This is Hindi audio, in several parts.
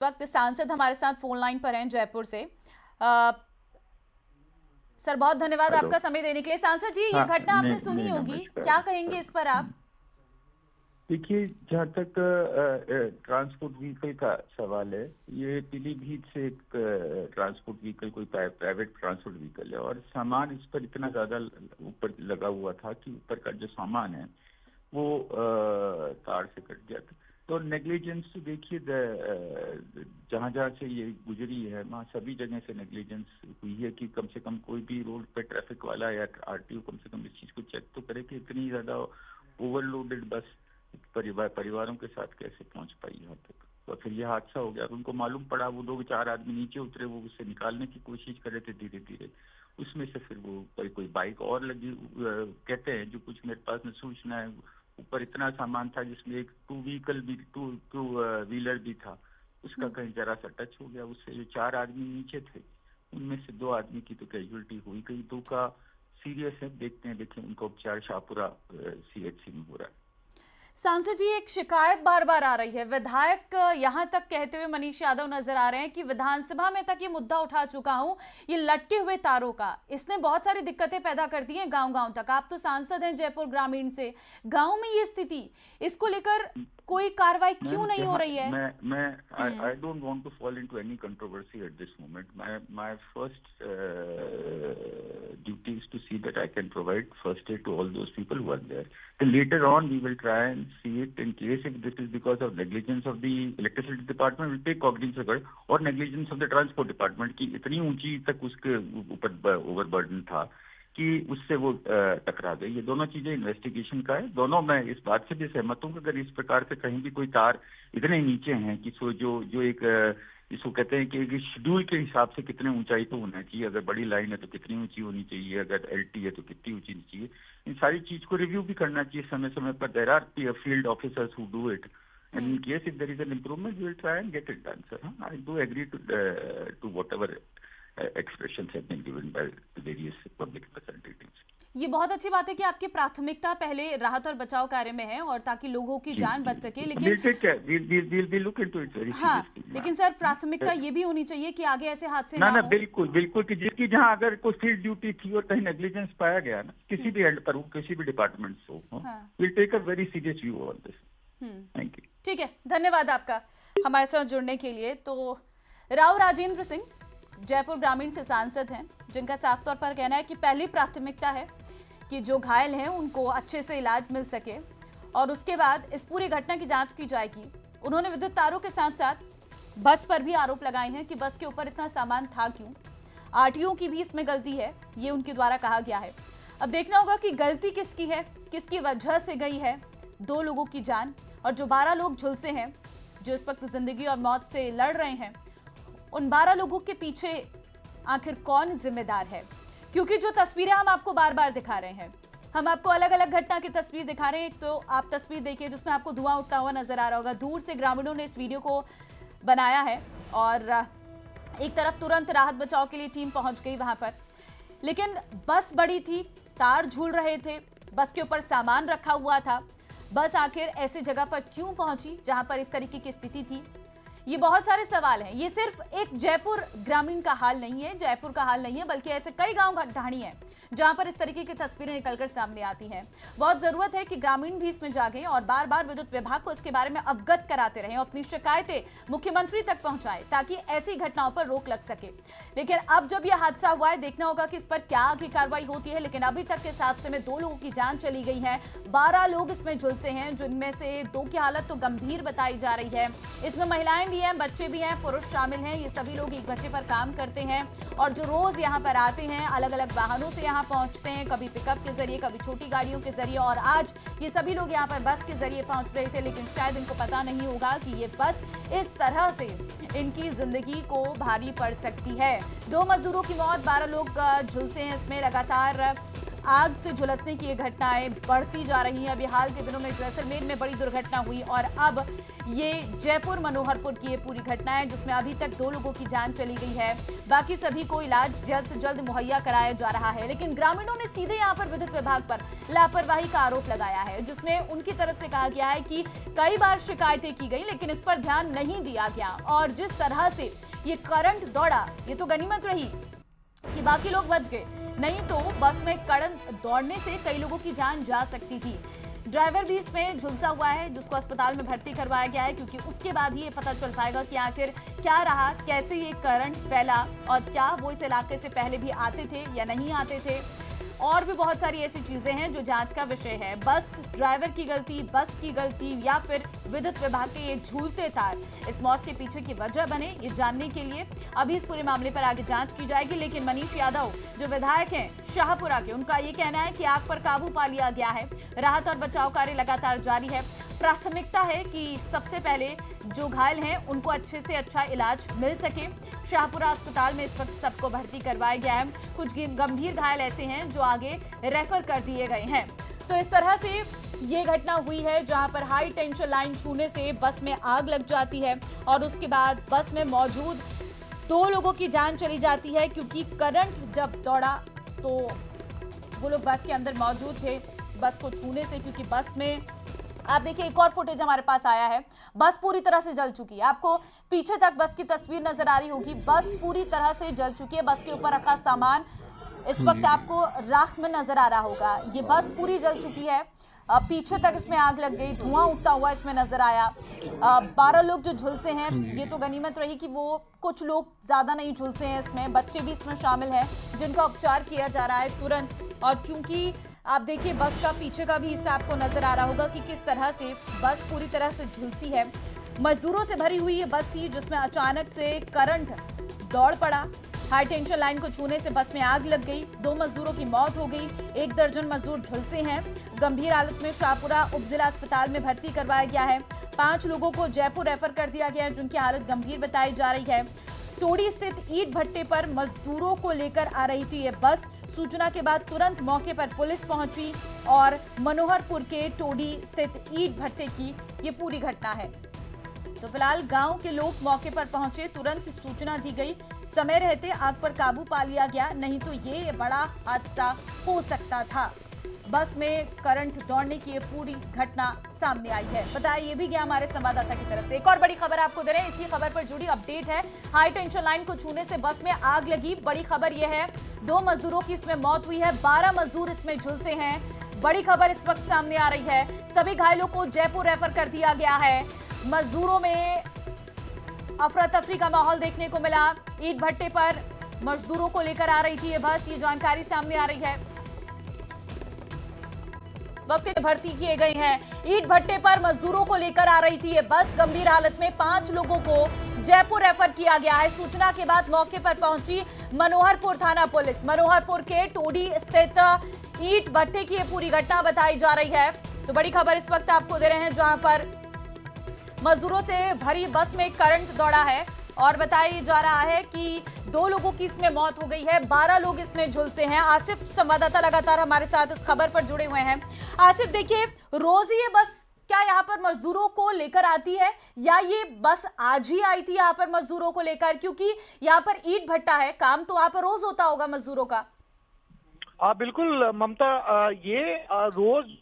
वक्त सांसद हमारे साथ फोन लाइन पर हैं जयपुर से। अ, सर बहुत धन्यवाद हेलो। आपका समय देने के लिए। सांसद जी, ये हाँ, घटना आपने नहीं सुनी नहीं, होगी, नमस्कार। क्या कहेंगे इस पर आप? देखिए, जहाँ तक ट्रांसपोर्ट व्हीकल का सवाल है, ये पीलीभीत से एक ट्रांसपोर्ट व्हीकल, कोई प्राइवेट ट्रांसपोर्ट व्हीकल है, और सामान इस पर इतना ज्यादा ऊपर लगा हुआ था कि ऊपर का जो सामान है वो तार से कट गया था। तो नेग्लिजेंस तो देखिए, जहाँ जहाँ से ये गुजरी है वहाँ सभी जगह से नेग्लिजेंस हुई है कि कम से कम कोई भी रोड पे ट्रैफिक वाला या आरटीओ कम से कम इस चीज को चेक तो करे कि इतनी ज्यादा ओवरलोडेड बस परिवारों के साथ कैसे पहुंच पाई यहाँ तक। तो फिर ये हादसा हो गया। और उनको मालूम पड़ा, वो 2-4 आदमी नीचे उतरे, वो उसे निकालने की कोशिश कर रहे थे धीरे धीरे। उसमें से फिर वो कोई बाइक और लगी, कहते हैं जो कुछ मेरे पास में सूचना है, ऊपर इतना सामान था जिसमें एक टू व्हीलर भी था, उसका कहीं जरा सा टच हो गया। उससे जो 4 आदमी नीचे थे उनमें से 2 आदमी की तो कैजुअलिटी हुई गई, 2 का सीरियस है। देखते हैं, देखिए उनका उपचार शाहपुरा सीएचसी में हो रहा है। सांसद जी, एक शिकायत बार बार आ रही है, विधायक यहां तक कहते हुए मनीष यादव नजर आ रहे हैं कि विधानसभा में तक ये मुद्दा उठा चुका हूं, ये लटके हुए तारों का, इसने बहुत सारी दिक्कतें पैदा कर दी हैं गांव गांव तक। आप तो सांसद हैं जयपुर ग्रामीण से, गांव में ये स्थिति, इसको लेकर कोई कार्रवाई क्यों नहीं हो रही है? मैं I don't want to fall into any controversy at this moment. My first duty is to see that I can provide first aid to all those people who are there. Then later on we will try and see it. In case if this is because of negligence of the electricity department, we'll take cognizance of it, or negligence of the transport department कि इतनी ऊंची तक उसके ऊपर ओवरबर्डन था कि उससे वो टकरा गई। ये दोनों चीजें इन्वेस्टिगेशन का है। दोनों, मैं इस बात से भी सहमत हूँ कि अगर इस प्रकार से कहीं भी कोई तार इतने नीचे हैं कि जो एक इसको कहते हैं कि शेड्यूल के हिसाब से कितने ऊंचाई तो होना चाहिए, अगर बड़ी लाइन है तो कितनी ऊंची होनी चाहिए, अगर एलटी है तो कितनी ऊंची होनी चाहिए, इन सारी चीज को रिव्यू भी करना चाहिए समय समय पर। There are field officers who do it, and in case if there is an improvement we will try and get it done, sir. I do agree to whatever expressions have been given by the various public representatives. ये बहुत अच्छी बात है कि आपकी प्राथमिकता पहले राहत और बचाव कार्य में है, और ताकि लोगों की जान बच सके। लेकिन we'll look into it very हाँ, seriously. लेकिन सर प्राथमिकता ये भी होनी चाहिए कि आगे ऐसे हादसे ना ना हो। बिल्कुल बिल्कुल, कि जिसकी जहाँ अगर कोई फील्ड ड्यूटी थी और कहीं नेग्लिजेंस पाया गया ना किसी भी एंड पर हो, किसी भी डिपार्टमेंट से हो, we'll take a very serious view on this. Thank you. ठीक है, धन्यवाद आपका हमारे साथ जुड़ने के लिए। तो राव राजेंद्र सिंह जयपुर ग्रामीण से सांसद हैं, जिनका साफ तौर पर कहना है कि पहली प्राथमिकता है कि जो घायल हैं उनको अच्छे से इलाज मिल सके, और उसके बाद इस पूरी घटना की जांच की जाएगी। उन्होंने विद्युत तारों के साथ साथ बस पर भी आरोप लगाए हैं कि बस के ऊपर इतना सामान था क्यों, आरटीओ की भी इसमें गलती है, ये उनके द्वारा कहा गया है। अब देखना होगा कि गलती किसकी है, किसकी वजह से गई है 2 लोगों की जान, और जो 12 लोग झुलसे हैं, जो इस वक्त जिंदगी और मौत से लड़ रहे हैं, उन 12 लोगों के पीछे आखिर कौन जिम्मेदार है? क्योंकि जो तस्वीरें हम आपको बार बार दिखा रहे हैं, हम आपको अलग अलग घटना की तस्वीर दिखा रहे हैं। एक तो आप तस्वीर देखिए जिसमें आपको धुआं उठता हुआ नजर आ रहा होगा, दूर से ग्रामीणों ने इस वीडियो को बनाया है, और एक तरफ तुरंत राहत बचाव के लिए टीम पहुंच गई वहां पर। लेकिन बस बड़ी थी, तार झूल रहे थे, बस के ऊपर सामान रखा हुआ था, बस आखिर ऐसी जगह पर क्यों पहुंची जहां पर इस तरीके की स्थिति थी? ये बहुत सारे सवाल हैं। ये सिर्फ एक जयपुर ग्रामीण का हाल नहीं है, जयपुर का हाल नहीं है, बल्कि ऐसे कई गांव ढाणी हैं जहां पर इस तरीके की तस्वीरें निकलकर सामने आती हैं। बहुत जरूरत है कि ग्रामीण भी इसमें जागें और बार बार विद्युत विभाग को इसके बारे में अवगत कराते रहें और अपनी शिकायतें मुख्यमंत्री तक पहुंचाएं, ताकि ऐसी घटनाओं पर रोक लग सके। लेकिन अब जब यह हादसा हुआ है, देखना होगा कि इस पर क्या आगे कार्रवाई होती है। लेकिन अभी तक के इस हादसे में 2 लोगों की जान चली गई है, 12 लोग इसमें झुलसे हैं, जिनमें से 2 की हालत तो गंभीर बताई जा रही है। इसमें महिलाएं भी हैं, बच्चे भी हैं, पुरुष शामिल हैं। ये सभी लोग एक भट्टे पर काम करते हैं और जो रोज यहाँ पर आते हैं, अलग अलग वाहनों से यहाँ पहुंचते हैं, कभी पिकअप के जरिए, कभी छोटी गाड़ियों के जरिए, और आज ये सभी लोग यहाँ पर बस के जरिए पहुंच रहे थे। लेकिन शायद इनको पता नहीं होगा कि ये बस इस तरह से इनकी जिंदगी को भारी पड़ सकती है। 2 मजदूरों की मौत, 12 लोग झुलसे हैं इसमें। लगातार आग से झुलसने की ये घटनाएं बढ़ती जा रही हैं। अभी हाल के दिनों में जैसलमेर में बड़ी दुर्घटना हुई और अब ये जयपुर मनोहरपुर की ये पूरी घटना है, जिसमें अभी तक 2 लोगों की जान चली गई है। बाकी सभी को इलाज जल्द से जल्द मुहैया कराया जा रहा है। लेकिन ग्रामीणों ने सीधे यहाँ पर विद्युत विभाग पर लापरवाही का आरोप लगाया है, जिसमें उनकी तरफ से कहा गया है कि कई बार शिकायतें की गई लेकिन इस पर ध्यान नहीं दिया गया। और जिस तरह से ये करंट दौड़ा, ये तो गनीमत रही कि बाकी लोग बच गए, नहीं तो बस में करंट दौड़ने से कई लोगों की जान जा सकती थी। ड्राइवर भी इसमें झुलसा हुआ है, जिसको अस्पताल में भर्ती करवाया गया है, क्योंकि उसके बाद ही ये पता चल पाएगा कि आखिर क्या रहा, कैसे ये करंट फैला और क्या वो इस इलाके से पहले भी आते थे या नहीं आते थे। और भी बहुत सारी ऐसी चीजें हैं जो जांच का विषय है। बस ड्राइवर की गलती, बस की गलती या फिर विद्युत विभाग के ये झूलते तार इस मौत के पीछे की वजह बने, ये जानने के लिए अभी इस पूरे मामले पर आगे जांच की जाएगी। लेकिन मनीष यादव जो विधायक हैं शाहपुरा के, उनका ये कहना है कि आग पर काबू पा लिया गया है, राहत और बचाव कार्य लगातार जारी है। प्राथमिकता है कि सबसे पहले जो घायल हैं उनको अच्छे से अच्छा इलाज मिल सके। शाहपुरा अस्पताल में इस वक्त सबको भर्ती करवाया गया है। कुछ गंभीर घायल ऐसे हैं जो आगे रेफर कर दिए गए हैं। तो इस तरह से ये घटना हुई है जहां पर हाई टेंशन लाइन छूने से बस में आग लग जाती है और उसके बाद बस में मौजूद 2 लोगों की जान चली जाती है, क्योंकि करंट जब दौड़ा तो वो लोग बस के अंदर मौजूद थे। बस को छूने से, क्योंकि बस में आप देखिए एक और फुटेज हमारे पास आया है, बस पूरी तरह से जल चुकी है। आपको पीछे तक बस की तस्वीर नजर आ रही होगी, बस पूरी तरह से जल चुकी है। बस के ऊपर रखा सामान इस वक्त आपको राख में नजर आ रहा होगा। ये बस पूरी जल चुकी है, पीछे तक इसमें आग लग गई, धुआं उठता हुआ इसमें नजर आया। 12 लोग जो झुलसे हैं, ये तो गनीमत रही कि वो कुछ लोग ज्यादा नहीं झुलसे हैं इसमें, बच्चे भी इसमें शामिल हैं जिनका उपचार किया जा रहा है तुरंत। और क्योंकि आप देखिए बस का पीछे का भी हिस्सा आपको नजर आ रहा होगा कि किस तरह से बस पूरी तरह से झुलसी है। मजदूरों से भरी हुई ये बस थी जिसमें अचानक से करंट दौड़ पड़ा। हाई टेंशन लाइन को छूने से बस में आग लग गई, 2 मजदूरों की मौत हो गई, 1 दर्जन मजदूर झुलसे हैं। गंभीर हालत में शाहपुरा उपजिला अस्पताल में भर्ती करवाया गया है। 5 लोगों को जयपुर रेफर कर दिया गया है, जिनकी हालत गंभीर बताई जा रही है। टोडी स्थित ईंट भट्टे पर मजदूरों को लेकर आ रही थी ये बस। सूचना के बाद तुरंत मौके पर पुलिस पहुंची और मनोहरपुर के टोडी स्थित ईंट भट्टे की ये पूरी घटना है। तो फिलहाल गांव के लोग मौके पर पहुंचे, तुरंत सूचना दी गई, समय रहते आग पर काबू पा लिया गया, नहीं तो ये बड़ा हादसा हो सकता था। बस में करंट दौड़ने की ये पूरी घटना सामने आई है। बताया ये भी गया हमारे संवाददाता की तरफ से। एक और बड़ी खबर आपको दे रहे हैं, इसी खबर पर जुड़ी अपडेट है। हाई टेंशन लाइन को छूने से बस में आग लगी। बड़ी खबर यह है 2 मजदूरों की इसमें मौत हुई है, 12 मजदूर इसमें झुलसे हैं। बड़ी खबर इस वक्त सामने आ रही है। सभी घायलों को जयपुर रेफर कर दिया गया है। मजदूरों में अफरा तफरी का माहौल देखने को मिला। ईंट भट्टे पर मजदूरों को लेकर आ रही थी ये बस, ये जानकारी सामने आ रही है। वक्त भर्ती किए गए हैं। ईंट भट्टे पर मजदूरों को लेकर आ रही थी ये बस। गंभीर हालत में 5 लोगों को जयपुर रेफर किया गया है। सूचना के बाद मौके पर पहुंची मनोहरपुर थाना पुलिस। मनोहरपुर के टोडी स्थित ईंट भट्टे की ये पूरी घटना बताई जा रही है। तो बड़ी खबर इस वक्त आपको दे रहे हैं, जहां पर मजदूरों से भरी बस में करंट दौड़ा है और बताया जा रहा है कि 2 लोगों की इसमें मौत हो गई है, 12 लोग इसमें झुलसे हैं। आसिफ संवाददाता लगातार हमारे साथ इस खबर पर जुड़े हुए हैं। आसिफ, देखिए रोज ये बस क्या यहाँ पर मजदूरों को लेकर आती है या ये बस आज ही आई थी यहाँ पर मजदूरों को लेकर? क्योंकि यहाँ पर ईंट भट्टा है, काम तो वहां पर रोज होता होगा मजदूरों का। बिल्कुल ममता, ये रोज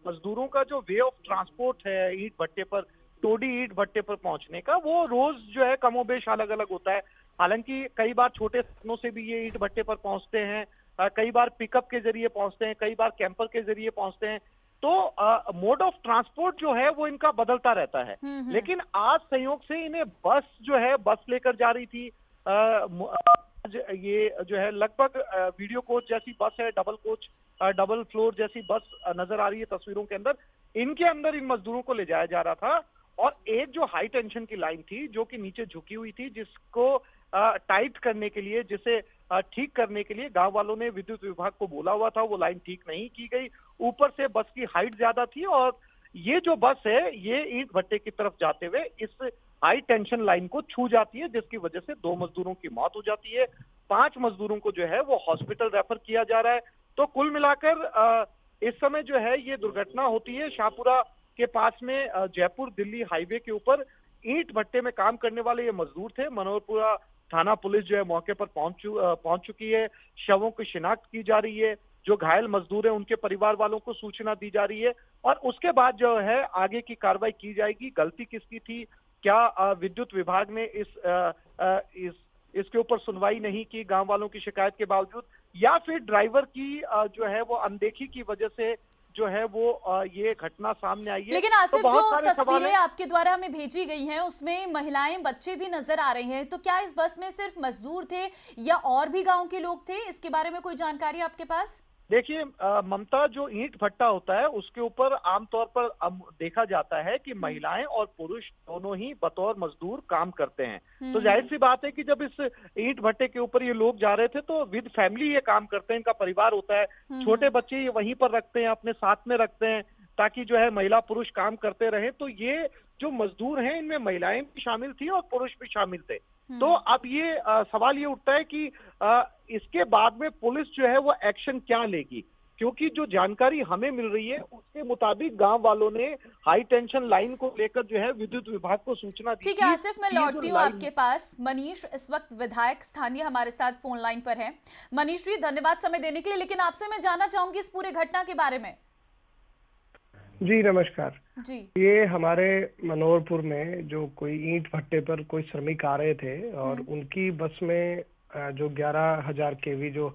मजदूरों का जो वे ऑफ ट्रांसपोर्ट है ईंट भट्टे पर, टोडी ईंट भट्टे पर पहुंचने का, वो रोज जो है कमोबेश अलग अलग होता है। हालांकि कई बार छोटे साधनों से भी ये ईंट भट्टे पर पहुंचते हैं, कई बार पिकअप के जरिए पहुंचते हैं, कई बार कैंपर के जरिए पहुंचते हैं। तो मोड ऑफ ट्रांसपोर्ट जो है वो इनका बदलता रहता है। लेकिन आज संयोग से इन्हें बस जो है बस लेकर जा रही थी। ये जो है लगभग वीडियो कोच जैसी बस है, डबल कोच डबल फ्लोर जैसी बस नजर आ रही है तस्वीरों के अंदर। इनके अंदर इन मजदूरों को ले जाया जा रहा था और एक जो हाई टेंशन की लाइन थी जो कि नीचे झुकी हुई थी, जिसको टाइट करने के लिए, जिसे ठीक करने के लिए गांव वालों ने विद्युत विभाग को बोला हुआ था, वो लाइन ठीक नहीं की गई। ऊपर से बस की हाइट ज्यादा थी और ये जो बस है ये ईंट भट्टे की तरफ जाते हुए इस हाई टेंशन लाइन को छू जाती है, जिसकी वजह से 2 मजदूरों की मौत हो जाती है। 5 मजदूरों को जो है वो हॉस्पिटल रेफर किया जा रहा है। तो कुल मिलाकर इस समय जो है ये दुर्घटना होती है शाहपुरा के पास में, जयपुर दिल्ली हाईवे के ऊपर। ईंट भट्टे में काम करने वाले ये मजदूर थे। मनोहरपुरा थाना पुलिस जो है मौके पर पहुंच चुकी है। शवों की शिनाख्त की जा रही है। जो घायल मजदूर हैं उनके परिवार वालों को सूचना दी जा रही है और उसके बाद जो है आगे की कार्रवाई की जाएगी। गलती किसकी थी, क्या विद्युत विभाग ने इसके ऊपर सुनवाई नहीं की गांव वालों की शिकायत के बावजूद, या फिर ड्राइवर की जो है वो अनदेखी की वजह से जो है वो ये घटना सामने आई है। लेकिन तो आसिफ, बहुत जो सारे सवाल तस्वीरें हैं। आपके द्वारा हमें भेजी गई हैं उसमें महिलाएं, बच्चे भी नजर आ रहे हैं, तो क्या इस बस में सिर्फ मजदूर थे या और भी गांव के लोग थे? इसके बारे में कोई जानकारी आपके पास? देखिए ममता, जो ईंट भट्टा होता है उसके ऊपर आमतौर पर अब देखा जाता है कि महिलाएं और पुरुष दोनों ही बतौर मजदूर काम करते हैं। तो जाहिर सी बात है कि जब इस ईंट भट्टे के ऊपर ये लोग जा रहे थे तो विद फैमिली ये काम करते हैं, इनका परिवार होता है। छोटे बच्चे ये वहीं पर रखते हैं, अपने साथ में रखते हैं ताकि जो है महिला पुरुष काम करते रहे। तो ये जो मजदूर हैं इनमें महिलाएं भी शामिल थी और पुरुष भी शामिल थे। तो अब ये सवाल ये उठता है कि इसके बाद में पुलिस जो है वो एक्शन क्या लेगी, क्योंकि जो जानकारी हमें मिल रही है उसके मुताबिक गांव वालों ने हाई टेंशन लाइन को लेकर जो है विद्युत विभाग को सूचना दी। ठीक है आसिफ, मैं लौटती हूँ आपके पास। मनीष इस वक्त विधायक स्थानीय हमारे साथ फोन लाइन पर है। मनीष जी, धन्यवाद समय देने के लिए, लेकिन आपसे मैं जानना चाहूंगी इस पूरे घटना के बारे में। जी नमस्कार जी। ये हमारे मनोहरपुर में जो कोई ईंट भट्टे पर कोई श्रमिक आ रहे थे और उनकी बस में जो 11,000 केवी जो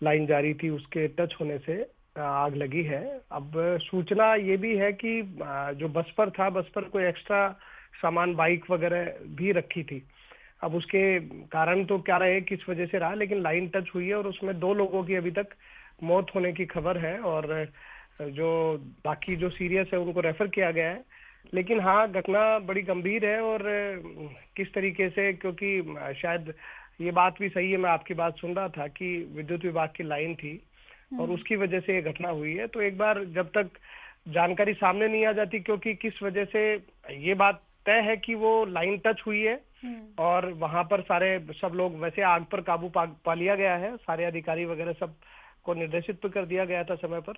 लाइन जारी थी उसके टच होने से आग लगी है। अब सूचना ये भी है कि जो बस पर था, बस पर कोई एक्स्ट्रा सामान, बाइक वगैरह भी रखी थी। अब उसके कारण तो क्या रहे, किस वजह से रहा, लेकिन लाइन टच हुई है और उसमें 2 लोगों की अभी तक मौत होने की खबर है और जो बाकी जो सीरियस है उनको रेफर किया गया है। लेकिन हाँ, घटना बड़ी गंभीर है और किस तरीके से, क्योंकि शायद ये बात भी सही है, मैं आपकी बात सुन रहा था कि विद्युत विभाग की लाइन थी और उसकी वजह से ये घटना हुई है। तो एक बार जब तक जानकारी सामने नहीं आ जाती, क्योंकि किस वजह से, ये बात तय है कि वो लाइन टच हुई है और वहां पर सब लोग, वैसे आग पर काबू पा लिया गया है, सारे अधिकारी वगैरह सब को निर्देशित कर दिया गया था समय पर।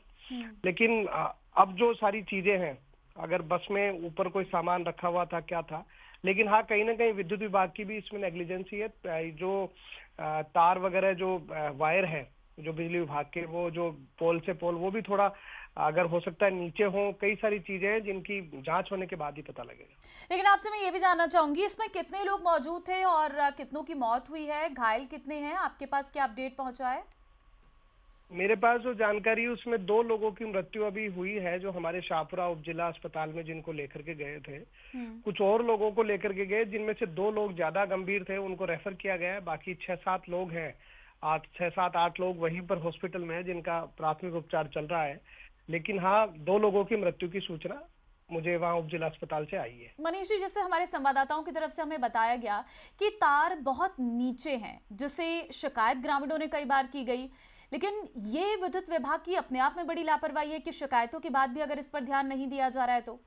लेकिन अब जो सारी चीजें हैं, अगर बस में ऊपर कोई सामान रखा हुआ था, क्या था, लेकिन हाँ कहीं ना कहीं विद्युत विभाग की भी इसमें नेग्लिजेंसी है। जो तार वगैरह, जो वायर है जो बिजली विभाग के, वो जो पोल से पोल, वो भी थोड़ा अगर हो सकता है नीचे हो। कई सारी चीजें हैं जिनकी जांच होने के बाद ही पता लगेगा। लेकिन आपसे मैं ये भी जानना चाहूंगी, इसमें कितने लोग मौजूद थे और कितनों की मौत हुई है, घायल कितने हैं, आपके पास क्या अपडेट पहुंचा है? मेरे पास जो जानकारी है उसमें 2 लोगों की मृत्यु अभी हुई है, जो हमारे शाहपुरा उप जिला अस्पताल में जिनको लेकर के गए थे। कुछ और लोगों को लेकर के गए, जिनमें से 2 लोग ज्यादा गंभीर थे, उनको रेफर किया गया है। बाकी 6-7 लोग हैं, 6-7-8 लोग वहीं पर हॉस्पिटल में है जिनका प्राथमिक उपचार चल रहा है। लेकिन हाँ, 2 लोगों की मृत्यु की सूचना मुझे वहाँ उप जिला अस्पताल से आई है। मनीष जी, जैसे हमारे संवाददाताओं की तरफ से हमें बताया गया कि तार बहुत नीचे हैं, जिससे शिकायत ग्रामीणों ने कई बार की गई, लेकिन ये विद्युत विभाग की अपने आप में बड़ी लापरवाही है कि शिकायतों के बाद भी अगर इस पर ध्यान नहीं दिया जा रहा है तो।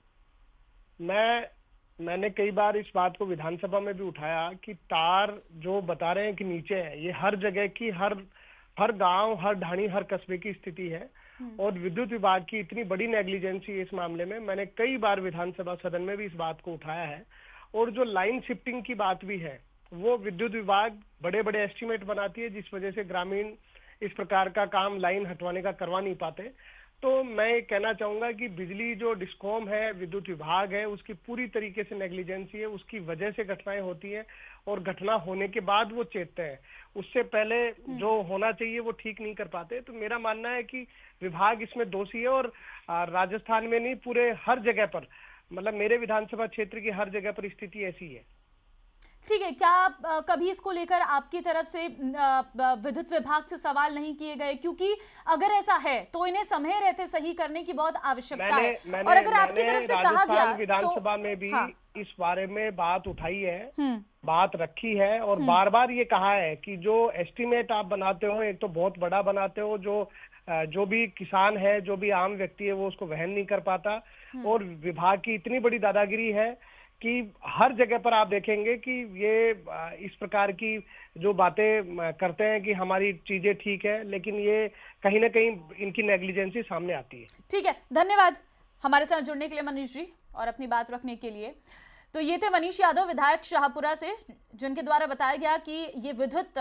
मैंने कई बार इस बात को विधानसभा में भी उठाया कि तार जो बता रहे हैं कि नीचे है, ये हर जगह की, हर गांव, हर ढाणी, हर कस्बे की स्थिति है और विद्युत विभाग की इतनी बड़ी नेग्लिजेंसी है इस मामले में। मैंने कई बार विधानसभा सदन में भी इस बात को उठाया है। और जो लाइन शिफ्टिंग की बात भी है, वो विद्युत विभाग बड़े बड़े एस्टिमेट बनाती है, जिस वजह से ग्रामीण इस प्रकार का काम लाइन हटवाने का करवा नहीं पाते। तो मैं कहना चाहूंगा कि बिजली जो डिस्कॉम है, विद्युत विभाग है, उसकी पूरी तरीके से नेग्लिजेंसी है। उसकी वजह से घटनाएं होती है और घटना होने के बाद वो चेतते हैं, उससे पहले जो होना चाहिए वो ठीक नहीं कर पाते। तो मेरा मानना है कि विभाग इसमें दोषी है और राजस्थान में नहीं, पूरे हर जगह पर, मतलब मेरे विधानसभा क्षेत्र की हर जगह पर स्थिति ऐसी है। ठीक है, क्या कभी इसको लेकर आपकी तरफ से विद्युत विभाग से सवाल नहीं किए गए? क्योंकि अगर ऐसा है तो इन्हें समय रहते सही करने की बहुत आवश्यकता है। और अगर आपकी तरफ से कहा गया, विधानसभा में भी इस बारे में बात उठाई है, बात रखी है और बार बार ये कहा है कि जो एस्टिमेट आप बनाते हो, एक तो बहुत बड़ा बनाते हो, जो भी किसान है, जो भी आम व्यक्ति है, वो उसको वहन नहीं कर पाता। और विभाग की इतनी बड़ी दादागिरी है कि हर जगह पर आप देखेंगे कि ये इस प्रकार की जो बातें करते हैं कि हमारी चीजें ठीक है, लेकिन ये कहीं ना कहीं इनकी नेग्लिजेंसी सामने आती है। ठीक है, धन्यवाद हमारे साथ जुड़ने के लिए मनीष जी और अपनी बात रखने के लिए। तो ये थे मनीष यादव, विधायक शाहपुरा से, जिनके द्वारा बताया गया कि ये विद्युत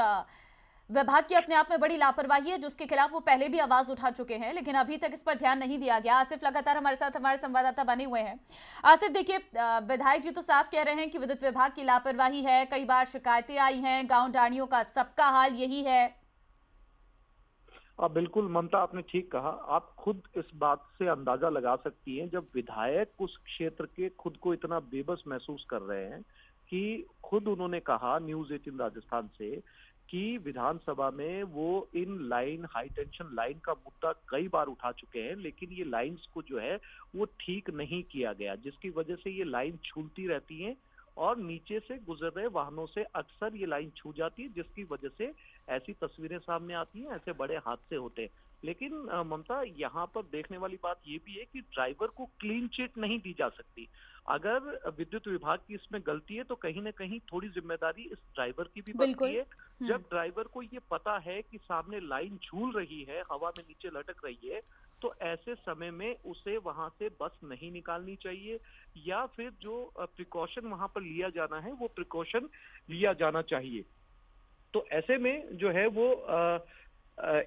विभाग की अपने आप में बड़ी लापरवाही है, जिसके खिलाफ वो पहले भी आवाज उठा चुके हैं, लेकिन अभी तक इस पर ध्यान नहीं दिया गया। आसिफ लगातार हमारे साथ, हमारे संवाददाता बने हुए हैं। आसिफ, देखिए, विधायक जी तो साफ कह रहे हैं कि विद्युत विभाग की लापरवाही है, कई बार शिकायतें आई हैं, गांव डाणियों का सबका हाल यही है। बिल्कुल ममता, आपने ठीक कहा। आप खुद इस बात से अंदाजा लगा सकती हैं, जब विधायक उस क्षेत्र के खुद को इतना बेबस महसूस कर रहे हैं कि खुद उन्होंने कहा न्यूज़ 18 राजस्थान से कि विधानसभा में वो in line, high tension line का मुद्दा कई बार उठा चुके हैं, लेकिन ये लाइंस को जो है वो ठीक नहीं किया गया, जिसकी वजह से ये लाइन छूलती रहती हैं और नीचे से गुजर रहे वाहनों से अक्सर ये लाइन छू जाती है, जिसकी वजह से ऐसी तस्वीरें सामने आती हैं, ऐसे बड़े हादसे होते हैं। लेकिन ममता, यहाँ पर देखने वाली बात ये भी है कि ड्राइवर को क्लीन चिट नहीं दी जा सकती। अगर विद्युत विभाग की इसमें गलती है तो कहीं ना कहीं थोड़ी जिम्मेदारी इस ड्राइवर की भी बनती है। जब ड्राइवर को ये पता है कि सामने लाइन झूल रही है, हवा में नीचे लटक रही है, तो ऐसे समय में उसे वहां से बस नहीं निकालनी चाहिए, या फिर जो प्रिकॉशन वहां पर लिया जाना है वो प्रिकॉशन लिया जाना चाहिए। तो ऐसे में जो है वो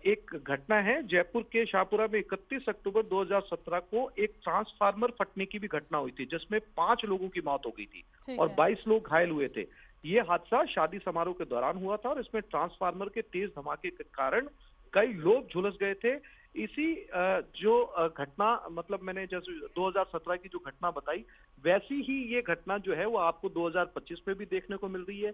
एक घटना है जयपुर के शाहपुरा में 31 अक्टूबर 2017 को एक ट्रांसफार्मर फटने की भी घटना हुई थी, जिसमें 5 लोगों की मौत हो गई थी और 22 लोग घायल हुए थे। ये हादसा शादी समारोह के दौरान हुआ था और इसमें ट्रांसफार्मर के तेज धमाके के कारण कई लोग झुलस गए थे। इसी जो घटना, मतलब मैंने जैसे 2017 की जो घटना बताई, वैसी ही ये घटना जो है वो आपको 2025 में भी देखने को मिल रही है।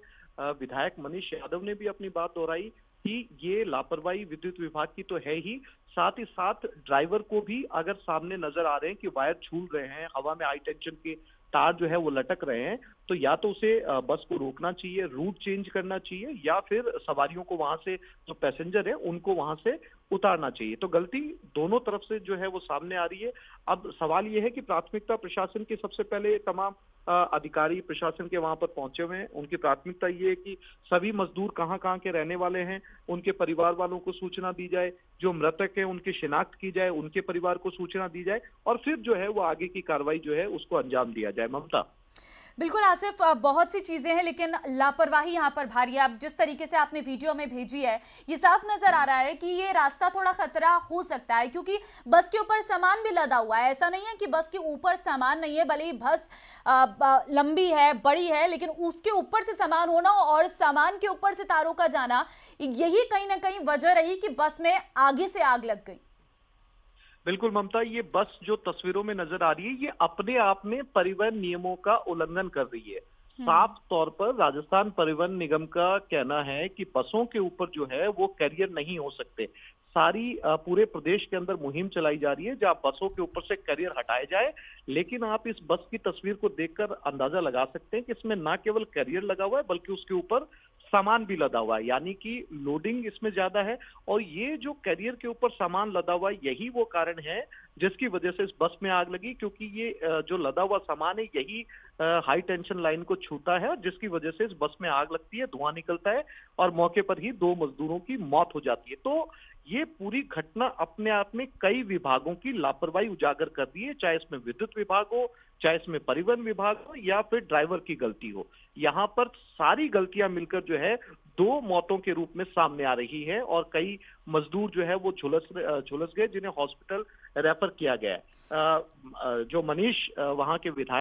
विधायक मनीष यादव ने भी अपनी बात दोहराई कि ये लापरवाही विद्युत विभाग की तो है ही, साथ ही साथ ड्राइवर को भी अगर सामने नजर आ रहे हैं कि वायर छूल रहे हैं, हवा में हाई टेंशन के तार जो है वो लटक रहे हैं, तो या तो उसे बस को रोकना चाहिए, रूट चेंज करना चाहिए, या फिर सवारियों को वहां से, जो पैसेंजर है उनको वहां से उतारना चाहिए। तो गलती दोनों तरफ से जो है वो सामने आ रही है। अब सवाल ये है कि प्राथमिकता प्रशासन की सबसे पहले तमाम अधिकारी प्रशासन के वहां पर पहुंचे हुए हैं। उनकी प्राथमिकता ये है कि सभी मजदूर कहाँ कहाँ के रहने वाले हैं, उनके परिवार वालों को सूचना दी जाए, जो मृतक है उनकी शिनाख्त की जाए, उनके परिवार को सूचना दी जाए और फिर जो है वो आगे की कार्रवाई जो है उसको अंजाम दिया जाए। ममता, बिल्कुल आसिफ, बहुत सी चीजें हैं लेकिन लापरवाही यहाँ पर भारी है। अब जिस तरीके से आपने वीडियो में भेजी है, ये साफ नजर आ रहा है कि ये रास्ता थोड़ा खतरा हो सकता है, क्योंकि बस के ऊपर सामान भी लदा हुआ है। ऐसा नहीं है कि बस के ऊपर सामान नहीं है, भले ही बस लंबी है, बड़ी है, लेकिन उसके ऊपर से सामान होना और सामान के ऊपर से तारों का जाना, यही कहीं ना कहीं वजह रही कि बस में आगे से आग लग गई। बिल्कुल ममता, ये बस जो तस्वीरों में नजर आ रही है ये अपने आप में परिवहन नियमों का उल्लंघन कर रही है। साफ तौर पर राजस्थान परिवहन निगम का कहना है कि बसों के ऊपर जो है वो कैरियर नहीं हो सकते। सारी पूरे प्रदेश के अंदर मुहिम चलाई जा रही है जहां बसों के ऊपर से कैरियर हटाए जाए, लेकिन आप इस बस की तस्वीर को देखकर अंदाजा लगा सकते हैं कि इसमें ना केवल कैरियर लगा हुआ है बल्कि उसके ऊपर सामान भी लदा हुआ है, यानी कि लोडिंग इसमें ज्यादा है। और ये जो कैरियर के ऊपर सामान लदा हुआ है यही वो कारण है जिसकी वजह से इस बस में आग लगी, क्योंकि ये जो लदा हुआ सामान है यही हाई टेंशन लाइन को छूता है, जिसकी वजह से इस बस में आग लगती है, धुआं निकलता है और मौके पर ही 2 मजदूरों की मौत हो जाती है। तो ये पूरी घटना अपने आप में कई विभागों की लापरवाही उजागर कर रही है, चाहे इसमें विद्युत विभाग हो, चाहे इसमें परिवहन विभाग हो या फिर ड्राइवर की गलती हो। यहाँ पर सारी गलतियां मिलकर जो है 2 मौतों के रूप में सामने आ रही है और कई मजदूर जो है वो झुलस गए, जिन्हें हॉस्पिटल रेफर किया गया है। जो मनीष वहां के विधायक